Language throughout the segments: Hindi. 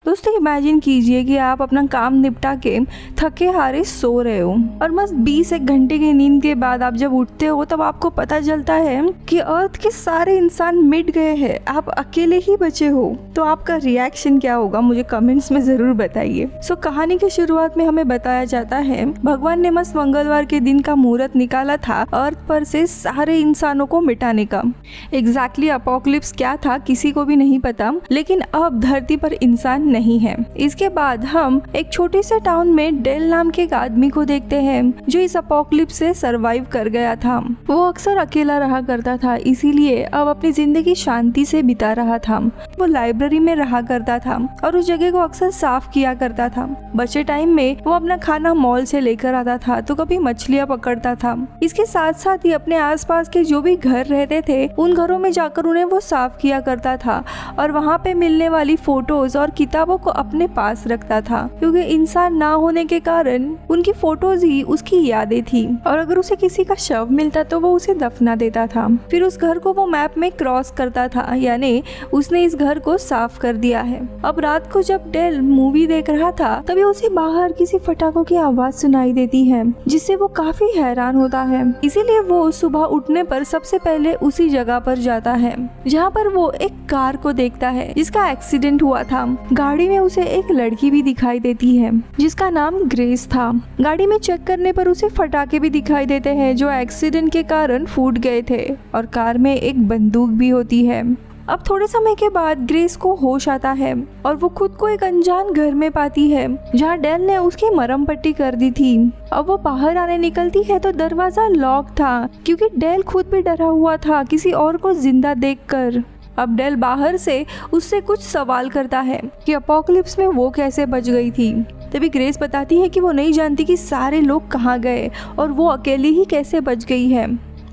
दोस्तों इमेजिन कीजिए कि आप अपना काम निपटा के थके हारे सो रहे हो और बस 20 घंटे की नींद के बाद आप जब उठते हो तब आपको पता चलता है कि अर्थ के सारे इंसान मिट गए हैं, आप अकेले ही बचे हो। तो आपका रिएक्शन क्या होगा मुझे कमेंट्स में जरूर बताइए। सो कहानी की शुरुआत में हमें बताया जाता है भगवान ने मस्त मंगलवार के दिन का मुहूर्त निकाला था अर्थ पर से सारे इंसानों को मिटाने का। एग्जैक्टली अपोकलिप्स क्या था किसी को भी नहीं पता, लेकिन अब धरती पर इंसान नहीं है। इसके बाद हम एक छोटे से टाउन में डेल नाम के एक आदमी को देखते हैं जो इस अपोकलिप्स से सरवाइव कर गया था। वो अक्सर अकेला रहा करता था, इसीलिए अब अपनी जिंदगी शांति से बिता रहा था। वो लाइब्रेरी में रहा करता था और उस जगह को अक्सर साफ किया करता था। बचे टाइम में वो अपना खाना मॉल से लेकर आता था तो कभी मछलियाँ पकड़ता था। इसके साथ साथ ही अपने आसपास के जो भी घर रहते थे उन घरों में जाकर उन्हें वो साफ किया करता था और वहाँ पे मिलने वाली फोटोज और किताबों को अपने पास रखता था, क्योंकि इंसान ना होने के कारण उनकी फोटोज ही उसकी यादें थी और अगर उसे किसी का शव मिलता तो वो उसे दफना देता था। फिर उस घर को वो मैप में क्रॉस करता था, यानी उसने इस घर को साफ कर दिया है। अब रात को जब डेल मूवी देख रहा था तभी उसे बाहर किसी फटाकों की आवाज सुनाई देती है जिससे वो काफी हैरान होता है। इसीलिए वो सुबह उठने पर सबसे पहले उसी जगह पर जाता है जहाँ पर वो एक कार को देखता है जिसका एक्सीडेंट हुआ था। गाड़ी में उसे एक लड़की भी दिखाई देती है जिसका नाम ग्रेस था। गाड़ी में चेक करने पर उसे फटाके भी दिखाई देते हैं जो एक्सीडेंट के कारण फूट गए थे और कार में एक बंदूक भी होती है। अब थोड़े समय के बाद ग्रेस को होश आता है और वो खुद को एक अनजान घर में पाती है जहाँ डेल ने उसकी मरहम पट्टी कर दी थी। अब वो बाहर आने निकलती है तो दरवाजा लॉक था क्योंकि डेल खुद भी डरा हुआ था किसी और को जिंदा देखकर। अब डेल बाहर से उससे कुछ सवाल करता है कि अपोकलिप्स में वो कैसे बच गई थी। तभी ग्रेस बताती है कि वो नहीं जानती कि सारे लोग कहाँ गए और वो अकेली ही कैसे बच गई है।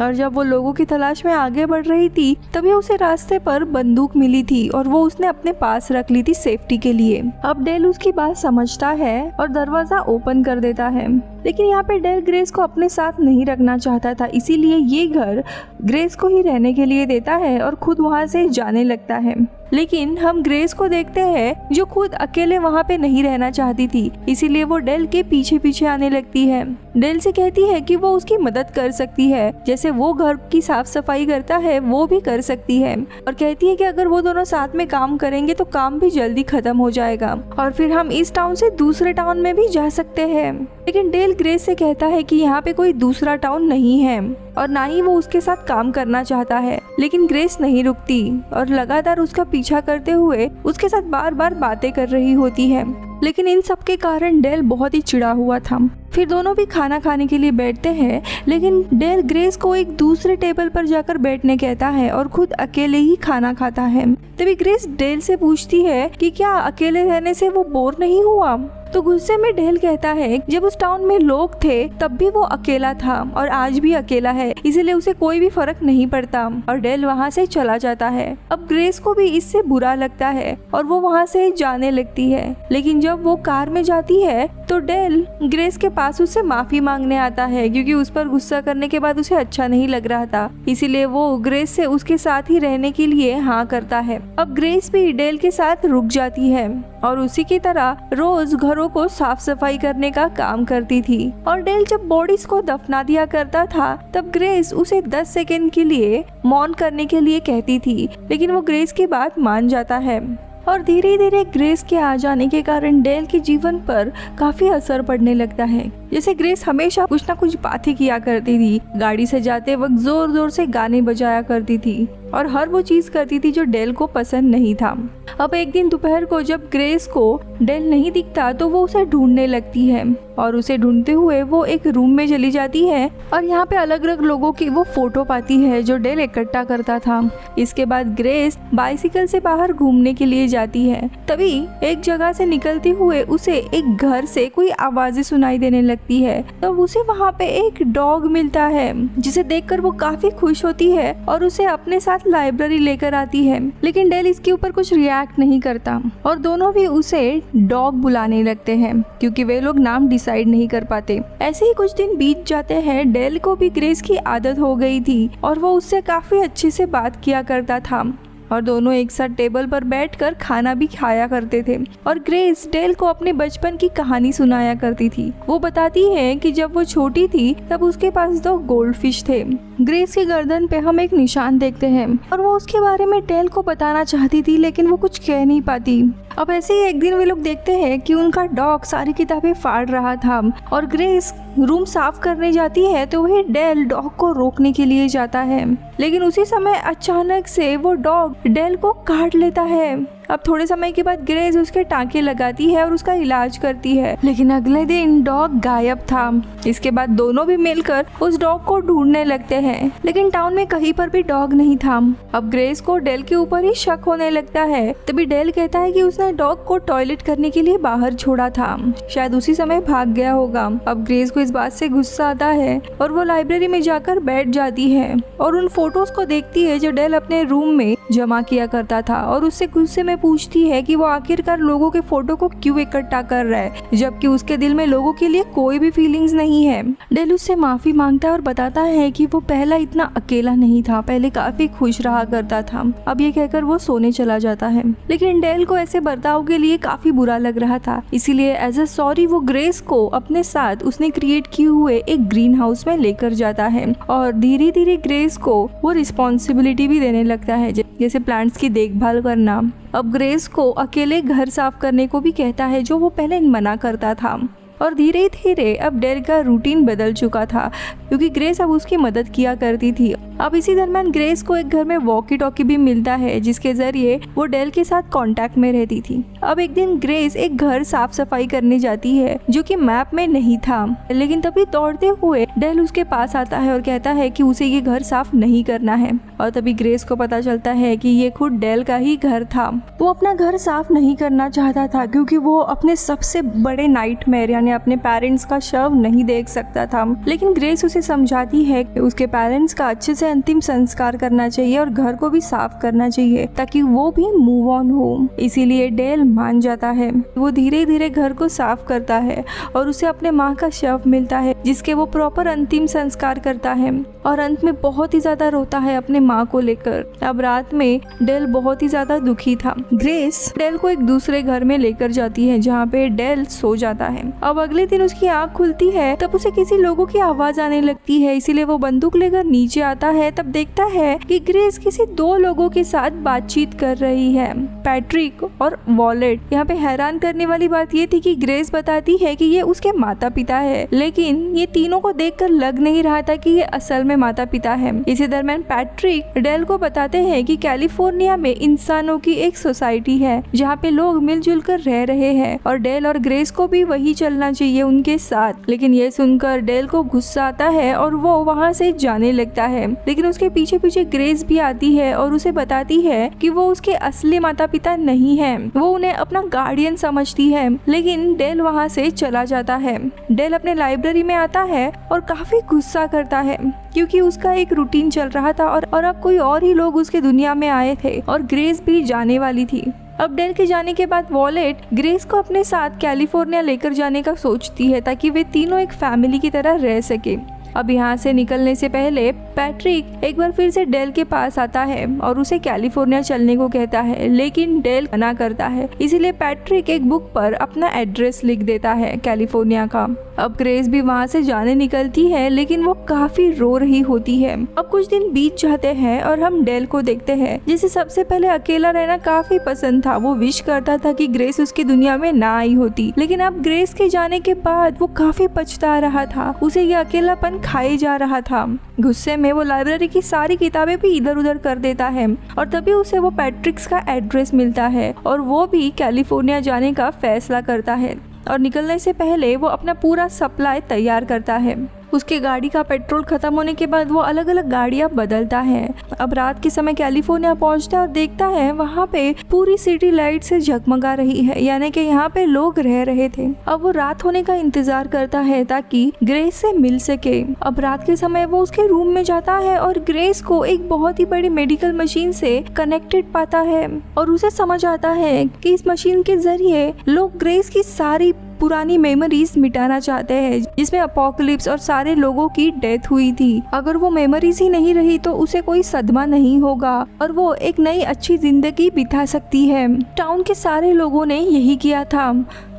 और जब वो लोगों की तलाश में आगे बढ़ रही थी तभी उसे रास्ते पर बंदूक मिली थी और वो उसने अपने पास रख ली थी सेफ्टी के लिए। अब डेल उसकी बात समझता है और दरवाजा ओपन कर देता है, लेकिन यहाँ पे डेल ग्रेस को अपने साथ नहीं रखना चाहता था, इसीलिए ये घर ग्रेस को ही रहने के लिए देता है और खुद वहाँ से जाने लगता है। लेकिन हम ग्रेस को देखते हैं जो खुद अकेले वहाँ पे नहीं रहना चाहती थी, इसीलिए वो डेल के पीछे पीछे आने लगती है। डेल से कहती है कि वो उसकी मदद कर सकती है, जैसे वो घर की साफ सफाई करता है वो भी कर सकती है, और कहती है कि अगर वो दोनों साथ में काम करेंगे तो काम भी जल्दी खत्म हो जाएगा और फिर हम इस टाउन से दूसरे टाउन में भी जा सकते हैं। लेकिन डेल ग्रेस से कहता है कि यहाँ पे कोई दूसरा टाउन नहीं है और ना ही वो उसके साथ काम करना चाहता है। लेकिन ग्रेस नहीं रुकती और लगातार उसका पीछा करते हुए उसके साथ बार बार बातें कर रही होती है। लेकिन इन सब के कारण डेल बहुत ही चिढ़ा हुआ था। फिर दोनों भी खाना खाने के लिए बैठते हैं, लेकिन डेल ग्रेस को एक दूसरे टेबल पर जाकर बैठने कहता है और खुद अकेले ही खाना खाता है। तभी ग्रेस डेल से पूछती है कि क्या अकेले रहने से वो बोर नहीं हुआ। तो गुस्से में डेल कहता है जब उस टाउन में लोग थे तब भी वो अकेला था और आज भी अकेला है, इसीलिए उसे कोई भी फर्क नहीं पड़ता, और डेल वहाँ से चला जाता है। अब ग्रेस को भी इससे बुरा लगता है और वो वहाँ से जाने लगती है। लेकिन जब वो कार में जाती है तो डेल ग्रेस के पास उससे माफी मांगने आता है क्योंकि उस पर गुस्सा करने के बाद उसे अच्छा नहीं लग रहा था, इसीलिए वो ग्रेस से उसके साथ ही रहने के लिए हाँ करता है। अब ग्रेस भी डेल के साथ रुक जाती है और उसी की तरह रोज घरों को साफ सफाई करने का काम करती थी। और डेल जब बॉडीज को दफना दिया करता था तब ग्रेस उसे 10 सेकंड के लिए मौन करने के लिए कहती थी, लेकिन वो ग्रेस की बात मान जाता है। और धीरे धीरे ग्रेस के आ जाने के कारण डेल के जीवन पर काफी असर पड़ने लगता है। जैसे ग्रेस हमेशा कुछ ना कुछ बातें किया करती थी, गाड़ी से जाते वक्त जोर जोर से गाने बजाया करती थी और हर वो चीज करती थी जो डेल को पसंद नहीं था। अब एक दिन दोपहर को जब ग्रेस को डेल नहीं दिखता तो वो उसे ढूंढने लगती है और उसे ढूंढते हुए वो एक रूम में चली जाती है और यहाँ पे अलग अलग लोगों की वो फोटो पाती है जो डेल इकट्ठा करता था। इसके बाद ग्रेस बाइसिकल से बाहर घूमने के लिए जाती है। तभी एक जगह से निकलते हुए उसे एक घर से कोई आवाजें सुनाई देने लगती है। तब उसे वहाँ पे एक डॉग मिलता है जिसे देखकर वो काफी खुश होती है और उसे अपने साथ लाइब्रेरी लेकर आती है। लेकिन डेल इसके ऊपर कुछ रिएक्ट नहीं करता और दोनों भी उसे डॉग बुलाने लगते हैं क्योंकि वे लोग नाम डिसाइड नहीं कर पाते। ऐसे ही कुछ दिन बीत जाते हैं। डेल को भी ग्रेस की आदत हो गई थी और वो उससे काफी अच्छे से बात किया करता था। और दोनों एक साथ टेबल पर बैठकर खाना भी खाया करते थे। और ग्रेस डेल को अपने बचपन की कहानी सुनाया करती थी। वो बताती है कि जब वो छोटी थी तब उसके पास 2 गोल्ड फिश थे। ग्रेस की गर्दन पे हम एक निशान देखते हैं और वो उसके बारे में डेल को बताना चाहती थी, लेकिन वो कुछ कह नहीं पाती। अब ऐसे ही एक दिन वे लोग देखते हैं कि उनका डॉग सारी किताबें फाड़ रहा था और ग्रेस रूम साफ करने जाती है तो वही डेल डॉग को रोकने के लिए जाता है, लेकिन उसी समय अचानक से वो डॉग डेल को काट लेता है। अब थोड़े समय के बाद ग्रेस उसके टांके लगाती है और उसका इलाज करती है, लेकिन अगले दिन डॉग गायब था। इसके बाद दोनों भी मिलकर उस डॉग को ढूंढने लगते हैं, लेकिन टाउन में कहीं पर भी डॉग नहीं था। अब ग्रेस को डेल के ऊपर ही शक होने लगता है। तभी डेल कहता है कि उसने डॉग को टॉयलेट करने के लिए बाहर छोड़ा था, शायद उसी समय भाग गया होगा। अब ग्रेस को इस बात से गुस्सा आता है और वो लाइब्रेरी में जाकर बैठ जाती है और उन फोटोज को देखती है जो डेल अपने रूम में जमा किया करता था और उससे गुस्से में पूछती है कि वो आखिरकार लोगों के फोटो को क्यों इकट्ठा कर रहा है, जबकि उसके दिल में लोगों के लिए कोई भी फीलिंग्स नहीं है। डेल उससे माफी मांगता है और बताता है कि वो पहला इतना अकेला नहीं था, पहले काफी खुश रहा करता था। अब ये कहकर वो सोने चला जाता है, लेकिन डेल को ऐसे बर्ताव के लिए काफी बुरा लग रहा था, इसीलिए एज अ सॉरी वो ग्रेस को अपने साथ उसने क्रिएट किए हुए एक ग्रीन हाउस में लेकर जाता है और धीरे धीरे ग्रेस को वो रिस्पॉन्सिबिलिटी भी देने लगता है, जैसे प्लांट्स की देखभाल करना। अब ग्रेस को अकेले घर साफ करने को भी कहता है, जो वो पहले मना करता था। और धीरे धीरे अब डेल का रूटीन बदल चुका था, क्योंकि ग्रेस अब उसकी मदद किया करती थी। अब इसी दरम्यान ग्रेस को एक घर में वॉकी टॉकी भी मिलता है, जिसके जरिए वो डेल के साथ कांटेक्ट में रहती थी। अब एक दिन ग्रेस एक घर साफ सफाई करने जाती है, जो कि मैप में नहीं था, लेकिन तभी दौड़ते हुए डेल उसके पास आता है और कहता है कि उसे ये घर साफ नहीं करना है। और तभी ग्रेस को पता चलता है कि ये खुद डेल का ही घर था। वो अपना घर साफ नहीं करना चाहता था, क्योंकि वो अपने सबसे बड़े नाइटमेयर यानी अपने पेरेंट्स का शव नहीं देख सकता था। लेकिन ग्रेस उसे समझाती है कि उसके पेरेंट्स का अच्छे से अंतिम संस्कार करना चाहिए और घर को भी साफ करना चाहिए, ताकि वो भी मूव ऑन हो। इसीलिए डेल मान जाता है। वो धीरे धीरे घर को साफ करता है और उसे अपने माँ का शव मिलता है, जिसके वो प्रॉपर अंतिम संस्कार करता है और अंत में बहुत ही ज्यादा रोता है अपने माँ को लेकर। अब रात में डेल बहुत ही ज्यादा दुखी था। ग्रेस डेल को एक दूसरे घर में लेकर जाती है, जहाँ पे डेल सो जाता है। अब अगले दिन उसकी आँख खुलती है, तब उसे किसी लोगों की आवाज आने लगती है, इसीलिए वो बंदूक लेकर नीचे आता है। तब देखता है कि ग्रेस किसी 2 लोगों के साथ बातचीत कर रही है, पैट्रिक और वॉलेट। यहाँ पे हैरान करने वाली बात ये थी कि ग्रेस बताती है कि ये उसके माता पिता है, लेकिन ये तीनों को देखकर लग नहीं रहा था कि ये असल में माता पिता है। इसी दरम्यान पैट्रिक डेल को बताते हैं कि कैलिफोर्निया में इंसानों की एक सोसाइटी है, जहाँ पे लोग मिलजुल कर रह रहे हैं और डेल और ग्रेस को भी वही चलना चाहिए उनके साथ। लेकिन ये सुनकर डेल को गुस्सा आता है और वो वहाँ से जाने लगता है, लेकिन उसके पीछे पीछे ग्रेस भी आती है और उसे बताती है कि वो उसके असली माता पिता नहीं है, वो उन्हें अपना गार्डियन समझती है। लेकिन डेल वहाँ से चला जाता है। डेल अपने लाइब्रेरी में आता है और काफी गुस्सा करता है, क्योंकि उसका एक रूटीन चल रहा था और अब कोई और ही लोग उसके दुनिया में आए थे और ग्रेस भी जाने वाली थी। अब डेल के जाने के बाद वॉलेट ग्रेस को अपने साथ कैलिफोर्निया लेकर जाने का सोचती है, ताकि वे तीनों एक फैमिली की तरह रह सके। अब यहाँ से निकलने से पहले पैट्रिक एक बार फिर से डेल के पास आता है और उसे कैलिफोर्निया चलने को कहता है, लेकिन डेल मना करता है। इसीलिए पैट्रिक एक बुक पर अपना एड्रेस लिख देता है कैलिफोर्निया का। अब ग्रेस भी वहाँ से जाने निकलती है, लेकिन वो काफी रो रही होती है। अब कुछ दिन बीत जाते हैं और हम डेल को देखते हैं, जिसे सबसे पहले अकेला रहना काफी पसंद था। वो विश करता था कि ग्रेस उसकी दुनिया में ना आई होती, लेकिन अब ग्रेस के जाने के बाद वो काफी पछता रहा था। उसे ये अकेलापन खाए जा रहा था। गुस्से में वो लाइब्रेरी की सारी किताबें भी इधर उधर कर देता है और तभी उसे वो पैट्रिक्स का एड्रेस मिलता है और वो भी कैलिफोर्निया जाने का फैसला करता है। और निकलने से पहले वो अपना पूरा सप्लाई तैयार करता है। उसके गाड़ी का पेट्रोल खत्म होने के बाद वो अलग अलग गाड़ियां बदलता है। अब रात के समय कैलिफोर्निया पहुंचता है और देखता है वहाँ पे पूरी सिटी लाइट से जगमगा रही है, यानी कि यहाँ पे लोग रह रहे थे। अब वो रात होने का इंतजार करता है ताकि ग्रेस से मिल सके। अब रात के समय वो उसके रूम में जाता है और ग्रेस को एक बहुत ही बड़ी मेडिकल मशीन से कनेक्टेड पाता है और उसे समझ आता है कि इस मशीन के जरिए लोग ग्रेस की सारी पुरानी मेमोरीज मिटाना चाहते हैं, जिसमें अपोकलिप्स और सारे लोगों की डेथ हुई थी। अगर वो मेमोरीज ही नहीं रही तो उसे कोई खात्मा नहीं होगा और वो एक नई अच्छी जिंदगी बिता सकती है। टाउन के सारे लोगों ने यही किया था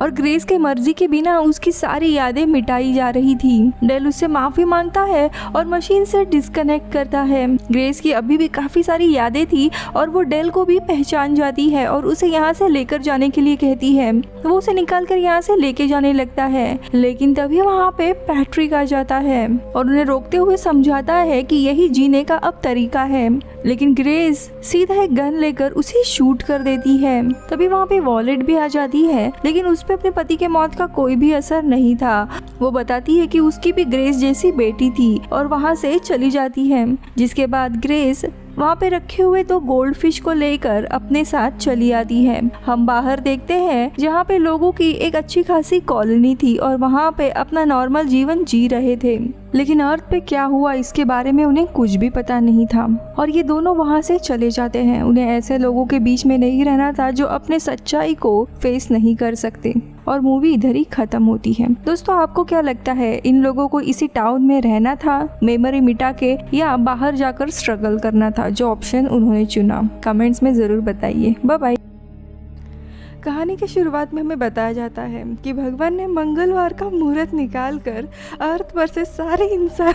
और ग्रेस के मर्जी के बिना उसकी सारी यादें मिटाई जा रही थी। डेल उससे माफी मांगता है और मशीन से डिस्कनेक्ट करता है। ग्रेस की अभी भी काफी सारी यादें थी और वो डेल को भी पहचान जाती है और उसे यहाँ से लेकर जाने के लिए कहती है। वो उसे निकाल कर यहाँ से लेके जाने लगता है, लेकिन तभी वहाँ पे पैट्रिक आ जाता है और उन्हें रोकते हुए समझाता है कि यही जीने का अब तरीका है। लेकिन ग्रेस सीधा एक गन लेकर उसे शूट कर देती है। तभी वहाँ पे वॉलेट भी आ जाती है, लेकिन उस पे अपने पति के मौत का कोई भी असर नहीं था। वो बताती है कि उसकी भी ग्रेस जैसी बेटी थी और वहाँ से चली जाती है। जिसके बाद ग्रेस वहाँ पे रखे हुए 2 गोल्ड फिश को लेकर अपने साथ चली आती है। हम बाहर देखते हैं जहाँ पे लोगों की एक अच्छी खासी कॉलोनी थी और वहाँ पे अपना नॉर्मल जीवन जी रहे थे। लेकिन अर्थ पे क्या हुआ इसके बारे में उन्हें कुछ भी पता नहीं था और ये दोनों वहाँ से चले जाते हैं। उन्हें ऐसे लोगों के बीच में नहीं रहना था जो अपने सच्चाई को फेस नहीं कर सकते और मूवी इधर ही खत्म होती है। दोस्तों, आपको क्या लगता है, इन लोगों को इसी टाउन में रहना था मेमोरी मिटा के या बाहर जाकर स्ट्रगल करना था? जो ऑप्शन उन्होंने चुना कमेंट्स में जरूर बताइए। Bye bye. कहानी की शुरुआत में हमें बताया जाता है कि भगवान ने मंगलवार का मुहूर्त निकालकर अर्थ पर से सारे इंसान